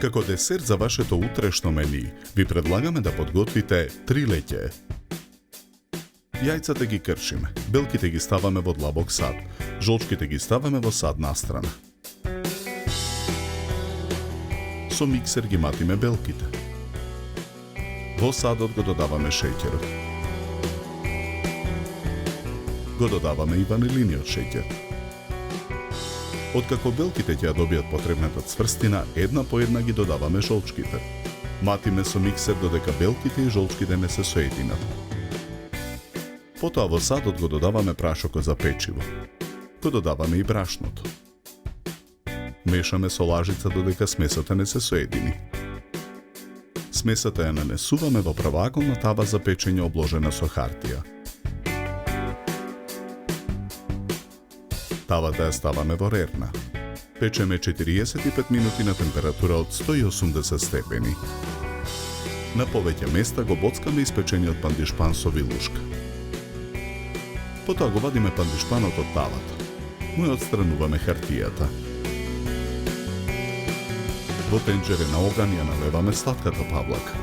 Како десерт за вашето утрешно мени, ви предлагаме да подготвите 3 леќе. Јајцата ги кршиме, белките ги ставаме во длабок сад, жолчките ги ставаме во сад настрана. Со миксер ги матиме белките. Во садот го додаваме шеќерот. Го додаваме и ванилиниот шеќер. Откако белките ќе ја добијат потребната цврстина, една по една ги додаваме жолчките. Матиме со миксер додека белките и жолчките не се соединат. Потоа во садот го додаваме прашокот за печиво. Го додаваме и брашното. Мешаме со лажица додека смесата не се соедини. Смесата ја нанесуваме во правоаголна тава за печење обложена со хартија. Тавата ја ставаме во рерна. Печеме 45 минути на температура од 180 степени. На повеќе места го боцкаме испечениот пандишпан со вилушка. Потоа го вадиме пандишпанот од тавата. Му ја отстрануваме хартијата. Во тенџере на оган ја налеваме сладката павлака.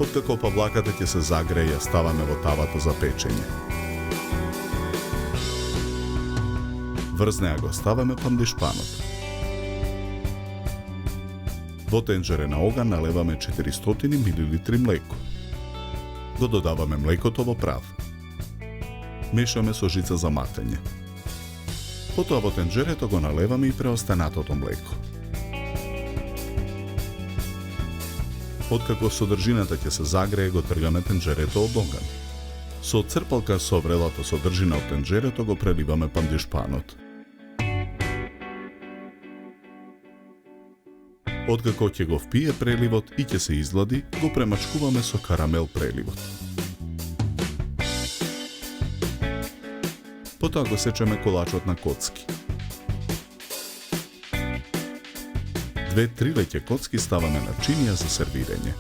Откако павлаката ќе се загрее, ја ставаме во тавата за печење. Врз неа го ставаме пандишпанот. Во тенџере на оган налеваме 400 мл млеко. Го додаваме млекото во прав. Мешаме со жица за матење. Потоа во тенџерето го налеваме и преостанатото млеко. Откако содржината ќе се загрее, го тргаме тенџерето од оган. Со црпалка со врелата содржина од тенџерето го преливаме пандишпанот. Откако ќе го впие преливот и ќе се излади, го премачкуваме со карамел преливот. Потоа го сечеме колачот на коцки. 2-3 леќе коцки ставаме на чинија за сервирање.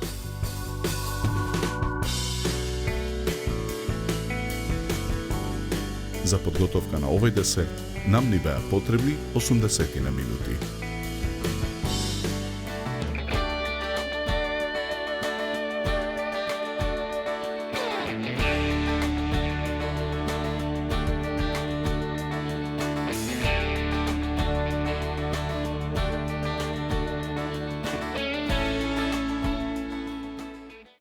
За подготовка на овој десерт нам ни беа потребни 80 минути.